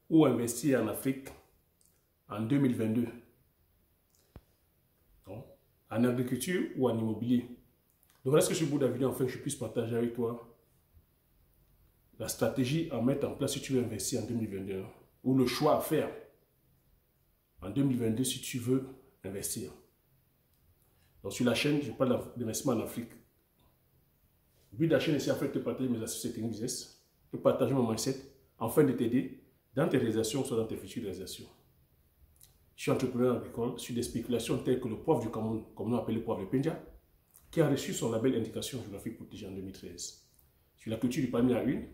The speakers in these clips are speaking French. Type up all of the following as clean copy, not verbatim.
ou investir en Afrique en 2022. Donc, en agriculture ou en immobilier. Donc voilà ce que je voudrais vidéo, enfin, que je puisse partager avec toi la stratégie à mettre en place si tu veux investir en 2021 ou le choix à faire en 2022 si tu veux investir. Donc sur la chaîne, je parle d'investissement en Afrique. Le but de la chaîne est en fait de partager mes astuces techniques business, de partager mon mindset, afin de t'aider dans tes réalisations, soit dans tes futures réalisations. Je suis entrepreneur agricole sur des spéculations telles que le poivre du Cameroun, comme nous appelons le poivre de Penja, qui a reçu son label indication géographique protégée en 2013. Sur la culture du palmier à huile,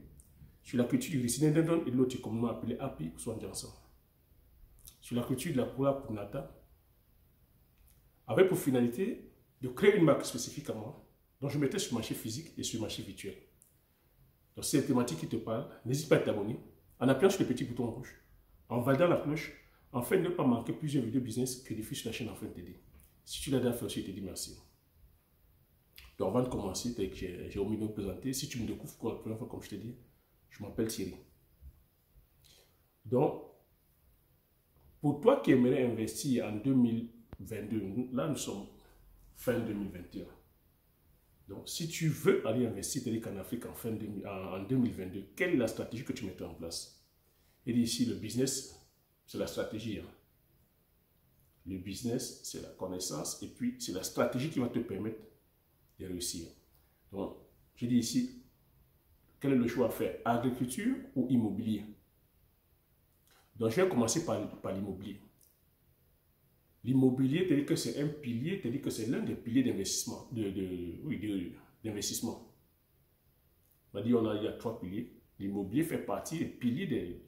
sur la culture du ricin d'Indon et de l'autre communément appelé Api ou Swanjansan. Sur la culture de la Koura Punata, avec pour finalité de créer une marque spécifique à moi, dont je mettais sur le marché physique et sur le marché virtuel. Donc, si c'est une thématique qui te parle, n'hésite pas à t'abonner en appuyant sur le petit bouton rouge, en validant la cloche, afin de ne pas manquer plusieurs vidéos business que diffuse sur la chaîne afin de t'aider. Si tu l'as déjà fait aussi, je te dis merci. Donc, avant de commencer, j'ai omis de me présenter. Si tu me découvres pour la première fois, comme je t'ai dit, je m'appelle Thierry. Donc, pour toi qui aimerais investir en 2022, là nous sommes fin 2021. Donc, si tu veux aller investir en Afrique en 2022, quelle est la stratégie que tu mettrais en place? Et ici, le business, c'est la stratégie. Le business, c'est la connaissance et puis c'est la stratégie qui va te permettre de réussir. Donc, je dis ici, quel est le choix à faire? Agriculture ou immobilier? Donc, je vais commencer par l'immobilier. L'immobilier, c'est-à-dire que c'est un pilier, c'est-à-dire que c'est l'un des piliers d'investissement. D'investissement. On va dire il y a 3 piliers. L'immobilier fait partie des piliers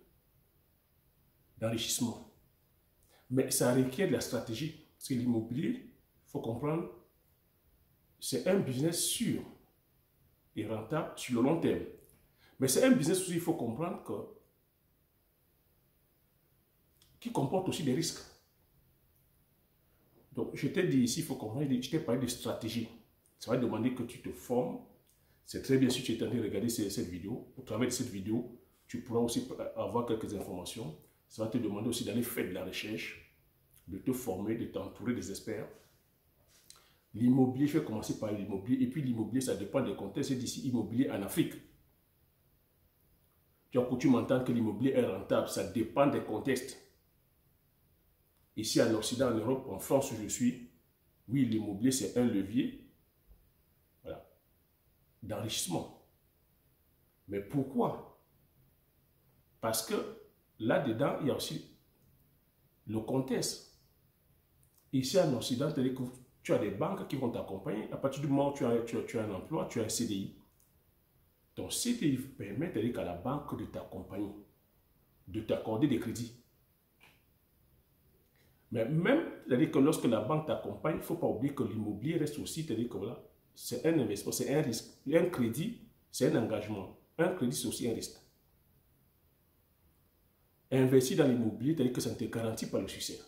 d'enrichissement. Mais ça requiert de la stratégie. Parce que l'immobilier, il faut comprendre, c'est un business sûr et rentable sur le long terme. Mais c'est un business aussi, il faut comprendre qui comporte aussi des risques. Donc, je t'ai dit ici, il faut comprendre, je t'ai parlé de stratégie. Ça va demander que tu te formes. C'est très bien si tu es en train de regarder cette vidéo. Au travers de cette vidéo, tu pourras aussi avoir quelques informations. Ça va te demander aussi d'aller faire de la recherche, de te former, de t'entourer des experts. L'immobilier, je vais commencer par l'immobilier. Et puis l'immobilier, ça dépend des contextes. D'ici, immobilier en Afrique. Tu as coutume d'entendre que l'immobilier est rentable. Ça dépend des contextes. Ici en Occident, en Europe, en France où je suis, oui, l'immobilier, c'est un levier d'enrichissement. Mais pourquoi? Parce que là-dedans, il y a aussi le contexte. Ici en Occident, c'est-à-dire que tu as des banques qui vont t'accompagner. À partir du moment où tu as un emploi, tu as un CDI. Ton CDI permet à la banque de t'accompagner, de t'accorder des crédits. Mais même, c'est-à-dire que lorsque la banque t'accompagne, il ne faut pas oublier que l'immobilier reste aussi, c'est-à-dire que voilà, c'est un investissement, c'est un risque. Un crédit, c'est un engagement. Un crédit, c'est aussi un risque. Investir dans l'immobilier, c'est-à-dire que ça ne te garantit pas le succès.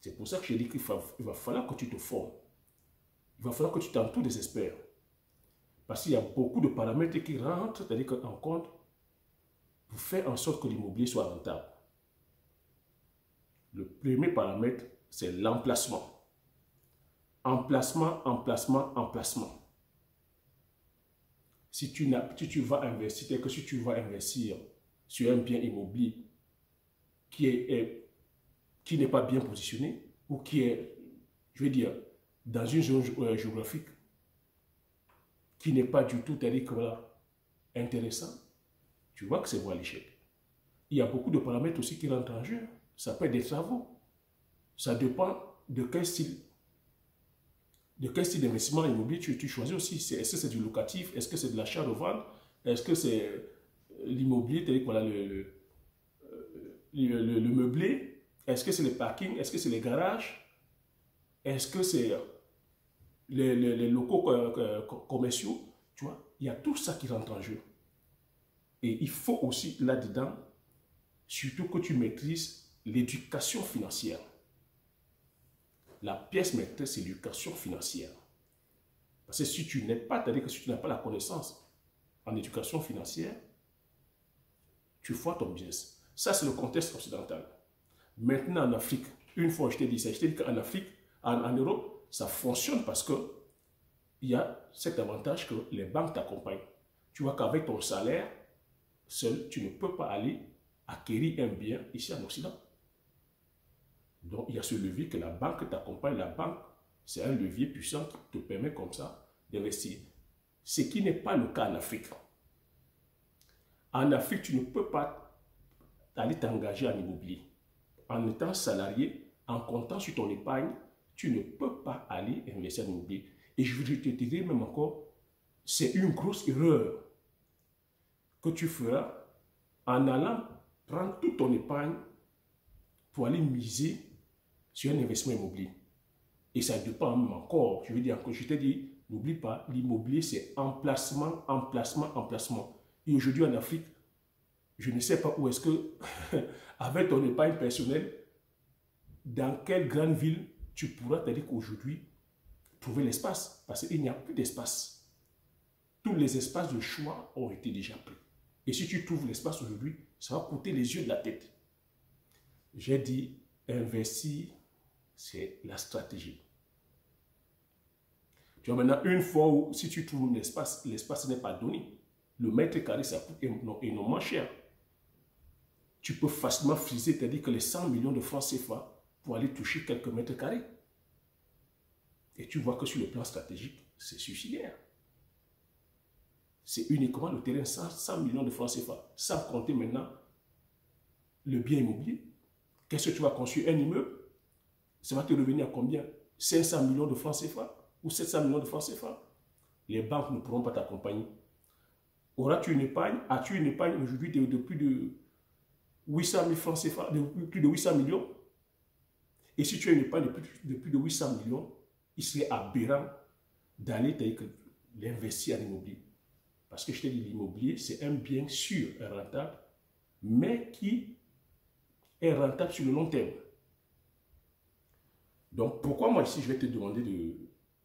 C'est pour ça que je dis qu'il va falloir que tu te formes. Il va falloir que tu t'entoures des experts. Parce qu'il y a beaucoup de paramètres qui rentrent, c'est-à-dire en compte, pour faire en sorte que l'immobilier soit rentable. Le premier paramètre, c'est l'emplacement. Emplacement, emplacement, emplacement. Si tu vas investir, que si tu vas investir sur un bien immobilier qui n'est pas bien positionné ou qui est, je veux dire, dans une zone géographique qui n'est pas du tout intéressant, tu vois que c'est voie à l'échec. Il y a beaucoup de paramètres aussi qui rentrent en jeu. Ça peut être des travaux. Ça dépend de quel style d'investissement immobilier tu choisis aussi. Est-ce que c'est du locatif? Est-ce que c'est de l'achat-revente? Est-ce que c'est l'immobilier, voilà, le meublé? Est-ce que c'est les parkings? Est-ce que c'est les garages? Est-ce que c'est les locaux commerciaux? Tu vois, il y a tout ça qui rentre en jeu. Et il faut aussi là-dedans, surtout que tu maîtrises l'éducation financière. La pièce maîtresse, c'est l'éducation financière. Parce que si tu n'es pas, c'est-à-dire que si tu n'as pas la connaissance en éducation financière, tu foires ton business. Ça, c'est le contexte occidental. Maintenant, en Afrique, une fois je t'ai dit ça, je t'ai dit qu'en Afrique, en Europe, ça fonctionne parce que il y a cet avantage que les banques t'accompagnent. Tu vois qu'avec ton salaire, seul, tu ne peux pas aller acquérir un bien ici en Occident. Donc, il y a ce levier que la banque t'accompagne. La banque, c'est un levier puissant qui te permet comme ça d'investir. Ce qui n'est pas le cas en Afrique. En Afrique, tu ne peux pas aller t'engager en immobilier. En étant salarié, en comptant sur ton épargne, tu ne peux pas aller investir en immobilier. Et je te dirais même encore, c'est une grosse erreur que tu feras en allant prendre toute ton épargne pour aller miser sur un investissement immobilier. Et ça dépend même encore, je veux dire encore, je t'ai dit, n'oublie pas, l'immobilier c'est emplacement, emplacement, emplacement. Et aujourd'hui en Afrique, je ne sais pas où est-ce que, avec ton épargne personnelle, dans quelle grande ville tu pourras te dire qu'aujourd'hui, trouver l'espace, parce qu'il n'y a plus d'espace. Tous les espaces de choix ont été déjà pris. Et si tu trouves l'espace aujourd'hui, ça va coûter les yeux de la tête. J'ai dit, investir, c'est la stratégie. Tu vois maintenant, une fois où, si tu trouves l'espace, l'espace n'est pas donné. Le mètre carré, ça coûte énormément cher. Tu peux facilement friser, c'est-à-dire que les 100 millions de francs CFA pour aller toucher quelques mètres carrés. Et tu vois que sur le plan stratégique, c'est suicidaire. C'est uniquement le terrain 100 millions de francs CFA, sans compter maintenant le bien immobilier. Qu'est-ce que tu vas construire? Un immeuble? Ça va te revenir à combien? 500 millions de francs CFA ou 700 millions de francs CFA? Les banques ne pourront pas t'accompagner. Auras-tu une épargne? As-tu une épargne aujourd'hui de plus de 800 000 francs CFA, de plus de 800 millions? Et si tu as une épargne de plus de 800 millions, il serait aberrant d'aller l'investir en immobilier. Parce que je t'ai dit, l'immobilier, c'est un bien sûr rentable, mais qui est rentable sur le long terme. Donc, pourquoi moi ici, je vais te demander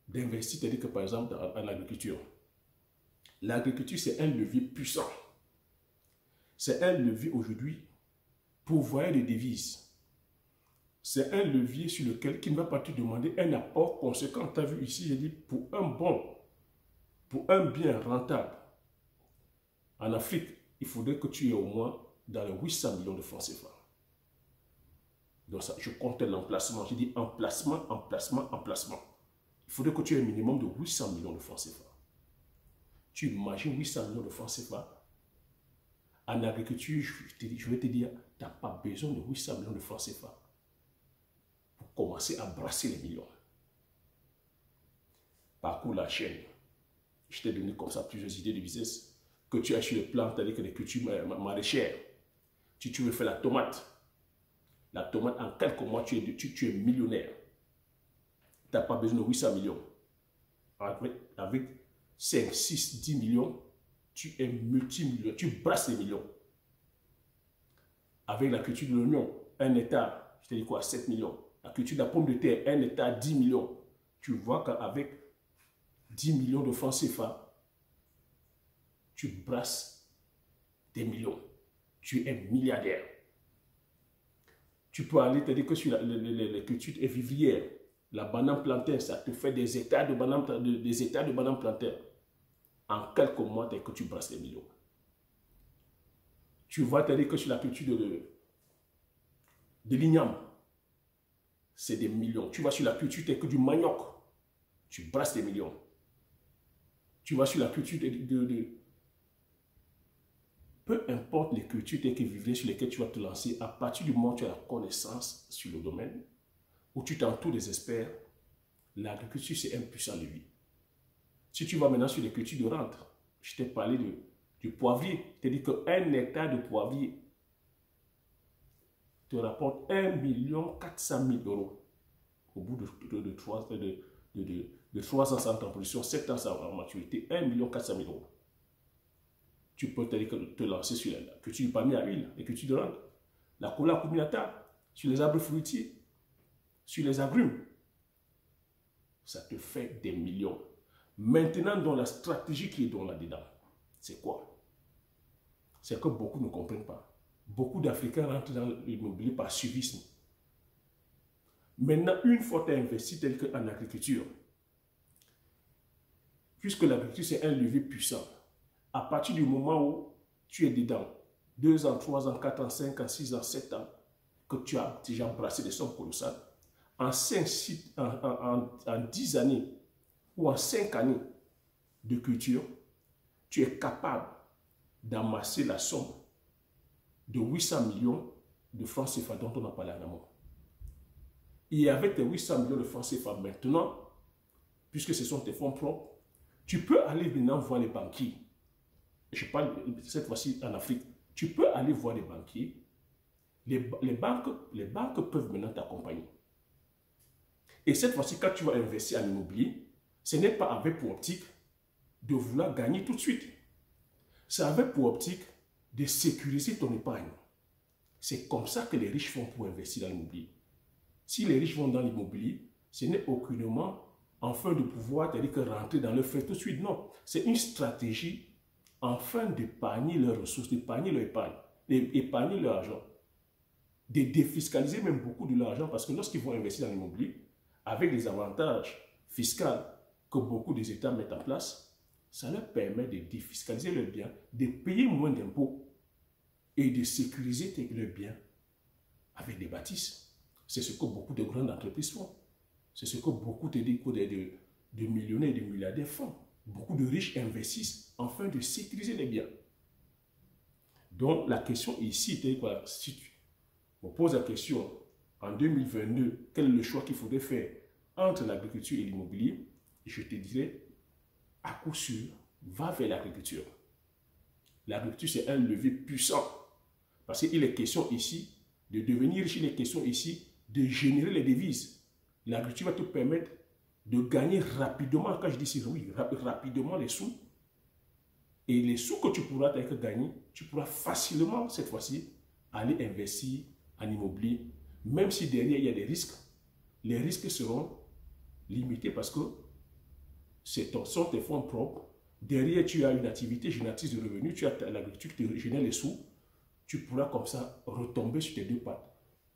d'investir, c'est-à-dire que par exemple, en agriculture. L'agriculture, c'est un levier puissant. C'est un levier aujourd'hui pour voyer les devises. C'est un levier sur lequel qui ne va pas te demander un apport conséquent. Tu as vu ici, j'ai dit, pour un bien rentable, en Afrique, il faudrait que tu aies au moins dans les 800 millions de francs CFA. Donc ça, je comptais l'emplacement. J'ai dit emplacement, emplacement, emplacement. Il faudrait que tu aies un minimum de 800 millions de francs CFA. Tu imagines 800 millions de francs CFA. En agriculture, je vais te dire, tu n'as pas besoin de 800 millions de francs CFA pour commencer à brasser les millions. Parcours la chaîne. Je t'ai donné comme ça plusieurs idées de business. Que tu as sur le plan, c'est-à-dire que les cultures maraîchères. Si tu veux faire la tomate, en quelques mois, tu es millionnaire. Tu n'as pas besoin de 800 millions. Avec 5, 6, 10 millions, tu es multimillionnaire. Tu brasses les millions. Avec la culture de l'oignon, un hectare, je te dis quoi, 7 millions. La culture de la pomme de terre, un hectare, 10 millions. Tu vois qu'avec 10 millions de francs CFA, tu brasses des millions. Tu es milliardaire. Tu peux aller te dire que sur les cultures vivrières, la banane plantain, ça te fait des hectares de banane plantain. En quelques mois, dès que tu brasses des millions. Tu vois te dire que sur la culture de l'igname, c'est des millions. Tu vas sur la culture que du manioc, tu brasses des millions. Tu vas sur la culture peu importe les cultures que vivrières sur lesquelles tu vas te lancer, à partir du moment où tu as la connaissance sur le domaine, où tu t'entoures des experts, l'agriculture c'est un puissant levier. Si tu vas maintenant sur les cultures de rente, je t'ai parlé du poivrier, c'est-à-dire qu'un hectare de poivrier te rapporte 1 400 000 € au bout de 300 ans en production, 7 ans en maturité, 1 400 000 €. Tu peux te lancer sur la culture du palmier à huile, les cultures de rente, la cola acuminata, sur les arbres fruitiers, sur les agrumes. Ça te fait des millions. Maintenant, dans la stratégie qui est là-dedans, c'est quoi? C'est que beaucoup ne comprennent pas. beaucoup d'Africains rentrent dans l'immobilier par suivisme. Maintenant, une fois tu as investi tel qu'en agriculture, puisque l'agriculture c'est un levier puissant, à partir du moment où tu es dedans, 2 ans, 3 ans, 4 ans, 5 ans, 6 ans, 7 ans, que tu as déjà embrassé des sommes colossales, en 10 années ou en 5 années de culture, tu es capable d'amasser la somme de 800 millions de francs CFA dont on a parlé en amont. Et avec tes 800 millions de francs CFA maintenant, puisque ce sont tes fonds propres, tu peux aller maintenant voir les banquiers. Je parle cette fois-ci en Afrique. Tu peux aller voir les banquiers. Les banques peuvent maintenant t'accompagner. Et cette fois-ci, quand tu vas investir en immobilier, ce n'est pas avec pour optique de vouloir gagner tout de suite. C'est avec pour optique de sécuriser ton épargne. C'est comme ça que les riches font pour investir dans l'immobilier. Si les riches vont dans l'immobilier, ce n'est aucunement afin de pouvoir, c'est-à-dire que rentrer dans le frais tout de suite. Non, c'est une stratégie afin d'épargner leurs ressources, d'épargner leur épargne, d'épargner leur argent, de défiscaliser même beaucoup de l'argent parce que lorsqu'ils vont investir dans l'immobilier, avec les avantages fiscaux que beaucoup des États mettent en place, ça leur permet de défiscaliser leurs biens, de payer moins d'impôts et de sécuriser leurs biens avec des bâtisses. C'est ce que beaucoup de grandes entreprises font. C'est ce que beaucoup de millionnaires et de milliardaires font. Beaucoup de riches investissent afin de sécuriser les biens. Donc la question ici, si tu me poses la question en 2022, quel est le choix qu'il faudrait faire entre l'agriculture et l'immobilier, je te dirais, à coup sûr, va vers l'agriculture. L'agriculture, c'est un levier puissant. Parce qu'il est question ici de devenir riche, il est question ici de générer les devises. L'agriculture va te permettre de gagner rapidement, quand je dis ici, oui, rapidement les sous. Et les sous que tu pourras gagner, tu pourras facilement, cette fois-ci, aller investir en immobilier. Même si derrière, il y a des risques, les risques seront limités parce que sont tes fonds propres. Derrière, tu as une activité génératrice de revenus, tu as l'agriculture qui te génère les sous. Tu pourras comme ça retomber sur tes deux pattes.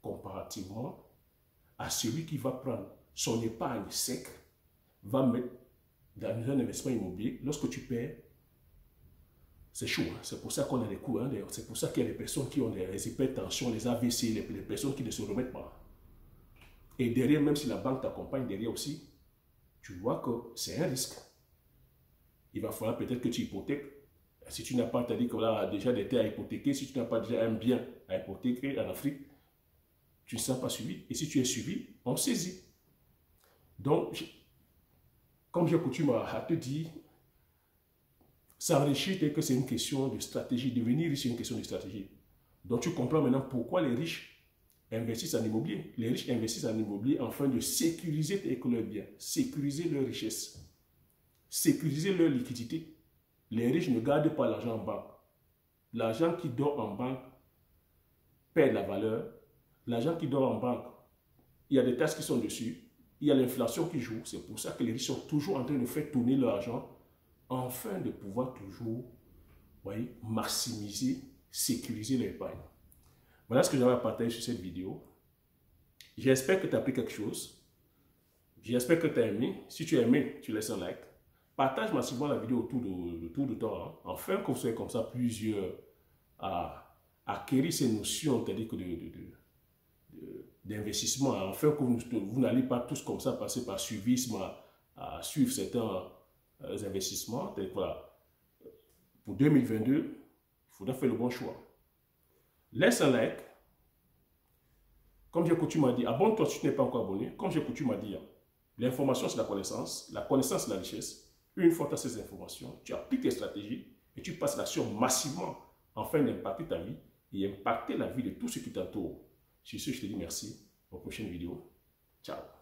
Comparativement à celui qui va prendre son épargne sec, va mettre dans un investissement immobilier. Lorsque tu perds, c'est chaud. Hein? C'est pour ça qu'on a des coûts. Hein? C'est pour ça qu'il y a des personnes qui ont des hypertensions, les AVC, les personnes qui ne se remettent pas. Et derrière, même si la banque t'accompagne, derrière aussi, tu vois que c'est un risque. Il va falloir peut-être que tu hypothèques. Si tu n'as pas, tu as dit que là, déjà des terres à hypothéquer, si tu n'as pas déjà un bien à hypothéquer en Afrique, tu ne seras pas suivi. Et si tu es suivi, on saisit. Donc, comme j'ai coutume à te dire, s'enrichir, que c'est une question de stratégie. Devenir riche, c'est une question de stratégie. Donc, tu comprends maintenant pourquoi les riches investissent en immobilier. Les riches investissent en immobilier afin de sécuriser leurs biens, sécuriser leur richesse, sécuriser leur liquidité. Les riches ne gardent pas l'argent en banque. L'argent qui dort en banque perd la valeur. L'argent qui dort en banque, il y a des taxes qui sont dessus. Il y a l'inflation qui joue. C'est pour ça que les riches sont toujours en train de faire tourner leur argent afin de pouvoir toujours, voyez, maximiser, sécuriser l'épargne. Voilà ce que j'avais à partager sur cette vidéo. J'espère que tu as appris quelque chose. J'espère que tu as aimé. Si tu as aimé, tu laisses un like. Partage massivement la vidéo autour de toi. Hein, afin que vous soyez comme ça plusieurs à acquérir ces notions, c'est-à-dire que d'investissement, afin que vous n'allez pas tous comme ça passer par suivisme à suivre certains investissements. Voilà. Pour 2022, il faudra faire le bon choix. Laisse un like. Comme j'ai coutume à dire, abonne-toi si tu n'es pas encore abonné. Comme j'ai coutume à dire, l'information c'est la connaissance c'est la richesse. Une fois que tu as ces informations, tu appliques tes stratégies et tu passes l'action massivement afin d'impacter ta vie et impacter la vie de tous ceux qui t'entourent. Sur ce, je te dis merci. Aux prochaines vidéos. Ciao.